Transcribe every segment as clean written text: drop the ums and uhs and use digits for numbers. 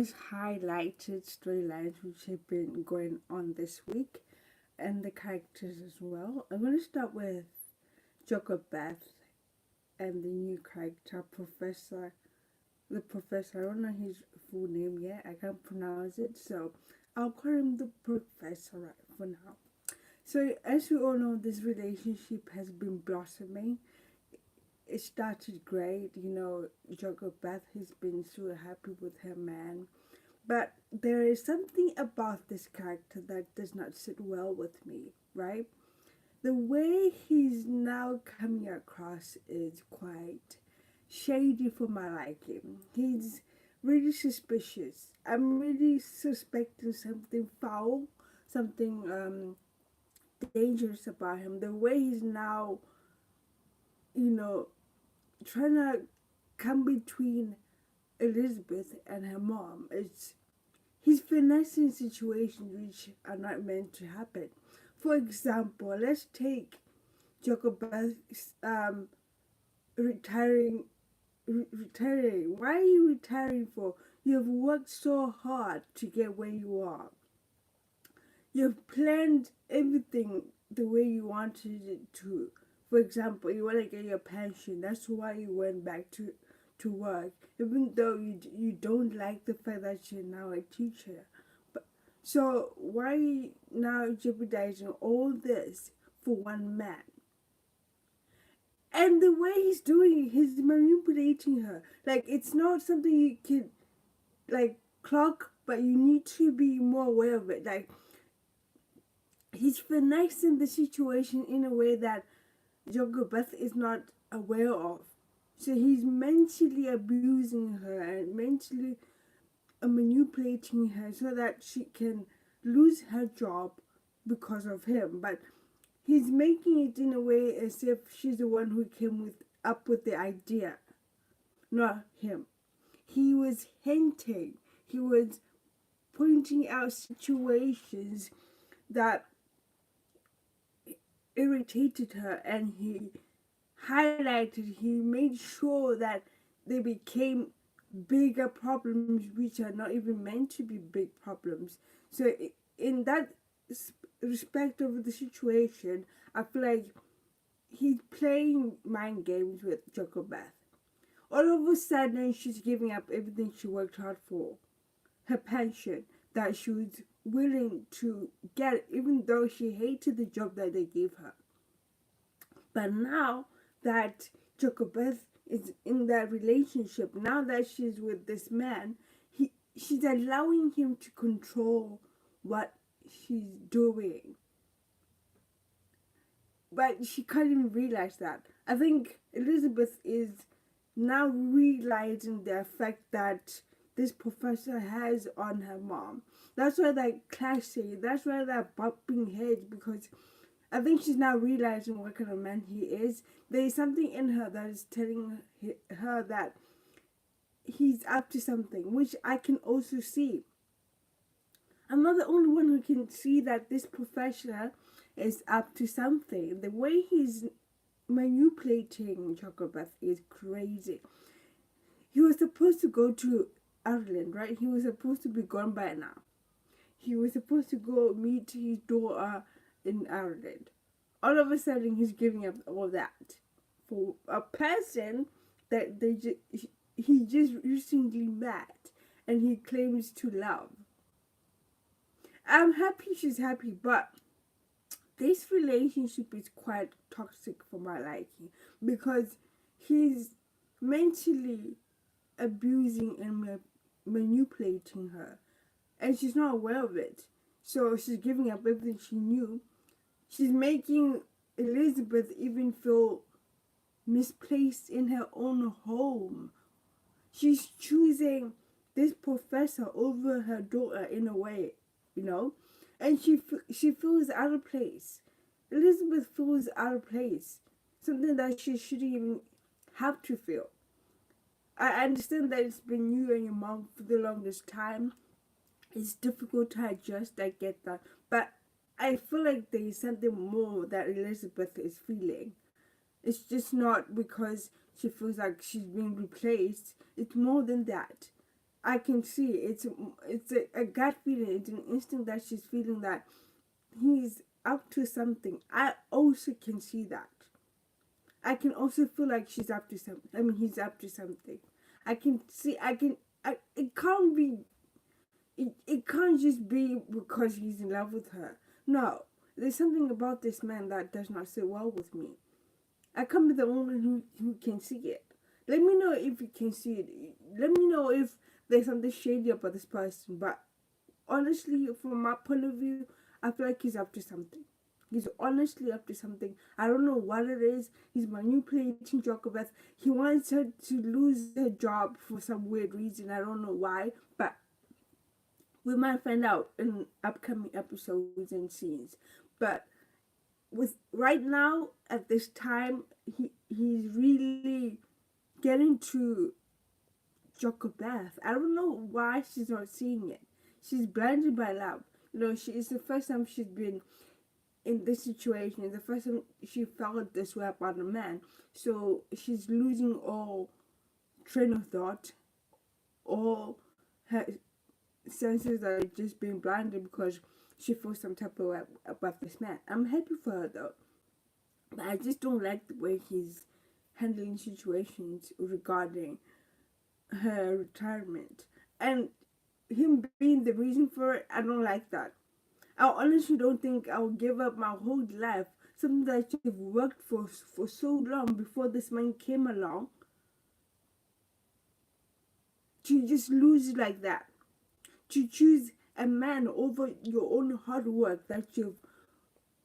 most highlighted storylines which have been going on this week, and the characters as well. I'm going to start with Jacobeth and the new character, Professor. The Professor, I don't know his full name yet, I can't pronounce it, so I'll call him the Professor right for now. So, as you all know, this relationship has been blossoming. It started great, Jacobeth has been so happy with her man. But there is something about this character that does not sit well with me, right? The way he's now coming across is quite shady for my liking. He's really suspicious. I'm really suspecting something foul, something dangerous about him. The way he's now, you know, trying to come between Elizabeth and her mom. He's finessing situations which are not meant to happen. For example, let's take Jacobeth retiring. Retiring. Why are you retiring for? You have worked so hard to get where you are. You've planned everything the way you wanted it to. For example, you want to get your pension. That's why you went back to work, even though you don't like the fact that you're now a teacher. But so why now jeopardizing all this for one man? And the way he's doing it, he's manipulating her. Like, it's not something you can like clock, but you need to be more aware of it. Like, he's finessing the situation in a way that Jacobeth is not aware of. So he's mentally abusing her and mentally manipulating her so that she can lose her job because of him. But he's making it in a way as if she's the one who came up with the idea, not him. He was hinting, he was pointing out situations that irritated her, and he made sure that they became bigger problems which are not even meant to be big problems. So in that respect of the situation, I feel like he's playing mind games with Jacobeth. All of a sudden, she's giving up everything she worked hard for, her pension that she was willing to get, even though she hated the job that they gave her. But now that Jacobeth is in that relationship, now that she's with this man, she's allowing him to control what she's doing. But she can't even realize that. I think Elizabeth is now realizing the effect that this professor has on her mom. That's why they're clashing. That's why they're bumping heads, because I think she's now realizing what kind of man he is. There is something in her that is telling her that he's up to something, which I can also see. I'm not the only one who can see that this professor is up to something. The way he's manipulating Jacobeth is crazy. He was supposed to go to Ireland, right? He was supposed to be gone by now. He was supposed to go meet his daughter in Ireland. All of a sudden, he's giving up all that for a person that he just recently met and he claims to love. I'm happy she's happy, but this relationship is quite toxic for my liking, because he's mentally abusing and manipulating her, and she's not aware of it. So she's giving up everything she knew. She's making Elizabeth even feel misplaced in her own home. She's choosing this professor over her daughter in a way, and she feels out of place. Elizabeth feels out of place, something that she shouldn't even have to feel. I understand that it's been you and your mom for the longest time. It's difficult to adjust, I get that. But I feel like there is something more that Elizabeth is feeling. It's just not because she feels like she's being replaced. It's more than that. I can see it's a gut feeling. It's an instinct that she's feeling that he's up to something. I also can see that. I can also feel like she's up to something. I mean, he's up to something. I can see. It can't be. It can't just be because he's in love with her. No, there's something about this man that does not sit well with me. I can't be the only one who can see it. Let me know if you can see it. Let me know if there's something shady about this person. But honestly, from my point of view, I feel like he's up to something. He's honestly up to something. I don't know what it is. He's manipulating Jacobeth. He wants her to lose her job for some weird reason. I don't know why. But we might find out in upcoming episodes and scenes. But with right now, at this time, he's really getting to Jacobeth. I don't know why she's not seeing it. She's blinded by love. It's the first time she's been in this situation. It's the first time she felt this way about a man. So she's losing all train of thought. All her senses are just being blinded because she feels some type of way about this man. I'm happy for her though. But I just don't like the way he's handling situations regarding her retirement. And him being the reason for it, I don't like that. I honestly don't think I would give up my whole life, something that you've worked for so long before this man came along, to just lose it like that. To choose a man over your own hard work that you've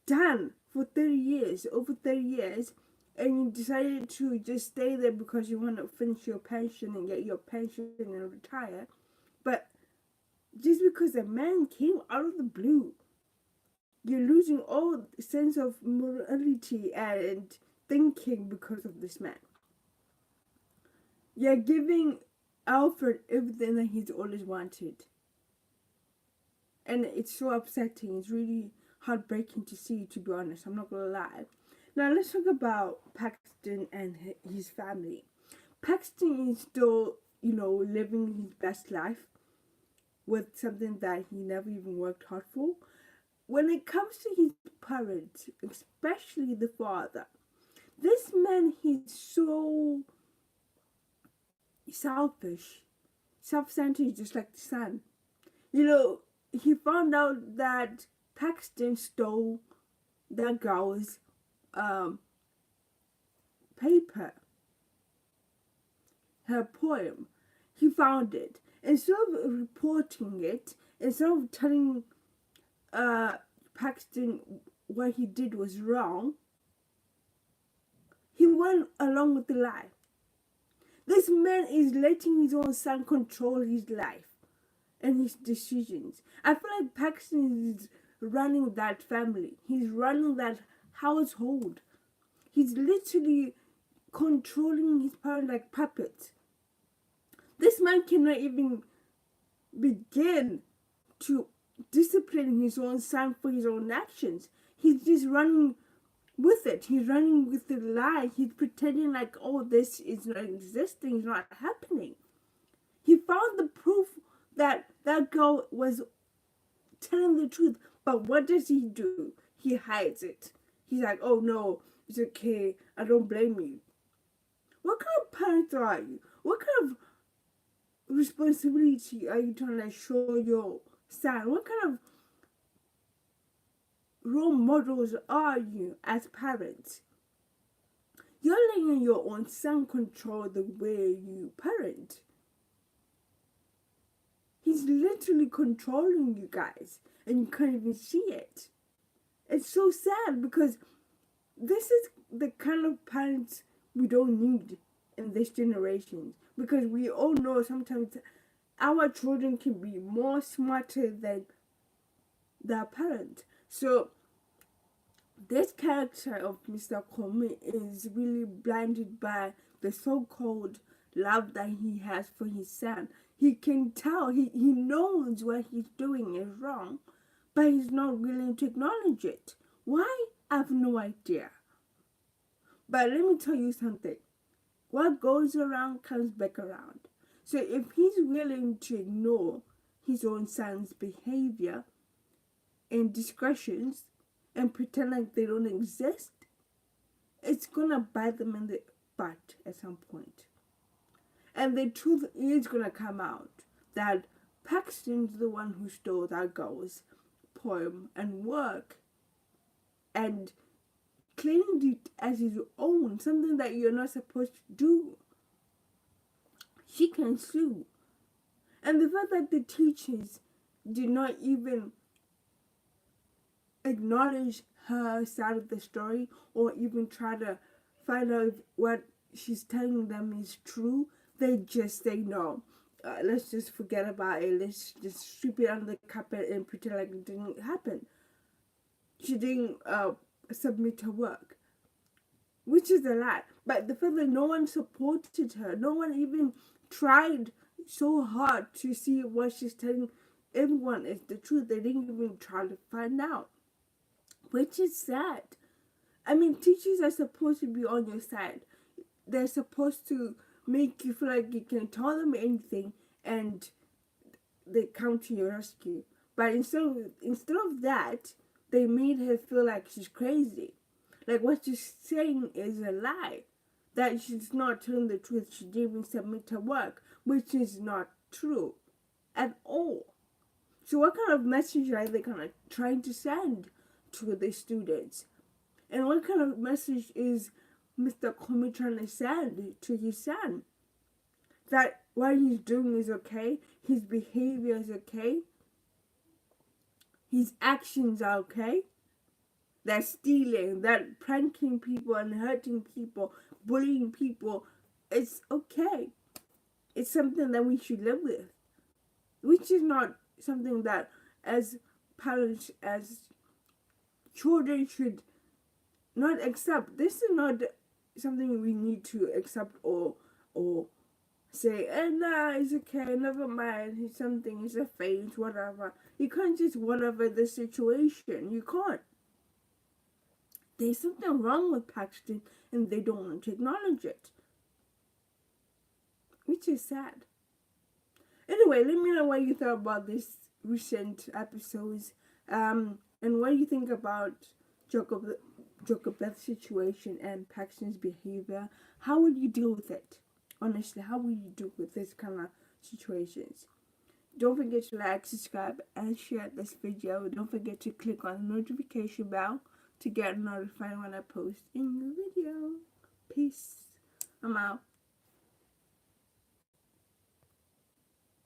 done for 30 years, over 30 years, and you decided to just stay there because you want to finish your pension and get your pension and retire. But just because a man came out of the blue, you're losing all sense of morality and thinking because of this man. You're giving Alfred everything that he's always wanted. And it's so upsetting. It's really heartbreaking to see, to be honest. I'm not going to lie. Now, let's talk about Paxton and his family. Paxton is still, living his best life with something that he never even worked hard for. When it comes to his parents, especially the father, this man, he's so selfish, self-centered, just like the son. He found out that Paxton stole that girl's paper, her poem. He found it. Instead of reporting it, instead of telling Paxton what he did was wrong, he went along with the lie. This man is letting his own son control his life and his decisions. I feel like Paxton is running that family. He's running that household. He's literally controlling his parents like puppets. This man cannot even begin to discipline his own son for his own actions. He's just running with it. He's running with the lie. He's pretending like, oh, this is not existing, it's not happening. He found the proof that that girl was telling the truth. But what does he do? He hides it. He's like, oh no, it's okay, I don't blame you. What kind of parent are you? What kind of responsibility are you trying to show your son? What kind of role models are you as parents? You're letting your own son control the way you parent. He's literally controlling you guys, and you can't even see it. It's so sad because this is the kind of parents we don't need in this generation. Because we all know sometimes our children can be more smarter than their parent. So this character of Mr. Kgomo is really blinded by the so-called love that he has for his son. He can tell, he knows what he's doing is wrong, but he's not willing to acknowledge it. Why? I have no idea. But let me tell you something. What goes around comes back around. So if he's willing to ignore his own son's behavior and discretions and pretend like they don't exist, it's gonna bite them in the butt at some point. And the truth is gonna come out that Paxton's the one who stole that girl's poem and work and claimed it as his own, something that you're not supposed to do. She can sue. And the fact that the teachers did not even acknowledge her side of the story or even try to find out if what she's telling them is true, they just say no. Let's just forget about it. Let's just sweep it under the carpet and pretend like it didn't happen. She didn't submit her work, which is a lie. But the fact that no one supported her, no one even tried so hard to see what she's telling everyone is the truth. They didn't even try to find out, which is sad. I mean, teachers are supposed to be on your side. They're supposed to make you feel like you can tell them anything and they come to your rescue. But instead of that, they made her feel like she's crazy. Like what she's saying is a lie. That she's not telling the truth. She didn't even submit her work, which is not true at all. So what kind of message are they kind of trying to send to the students? And what kind of message is Mr. Kgomo trying to send to his son? That what he's doing is okay, his behavior is okay, his actions are okay, that stealing, that pranking people and hurting people, bullying people, it's okay. It's something that we should live with, which is not something that as parents, as children should not accept. This is not something we need to accept or say, nah, it's okay, never mind, it's something, it's a phase, whatever. You can't just whatever the situation. You can't. There's something wrong with Paxton and they don't want to acknowledge it, which is sad. Anyway, let me know what you thought about this recent episodes, and what do you think about Jacobeth's situation and Paxton's behavior. How would you deal with it? Honestly, how would you deal with this kind of situations? Don't forget to like, subscribe, and share this video. Don't forget to click on the notification bell to get notified when I post a new video. Peace. I'm out.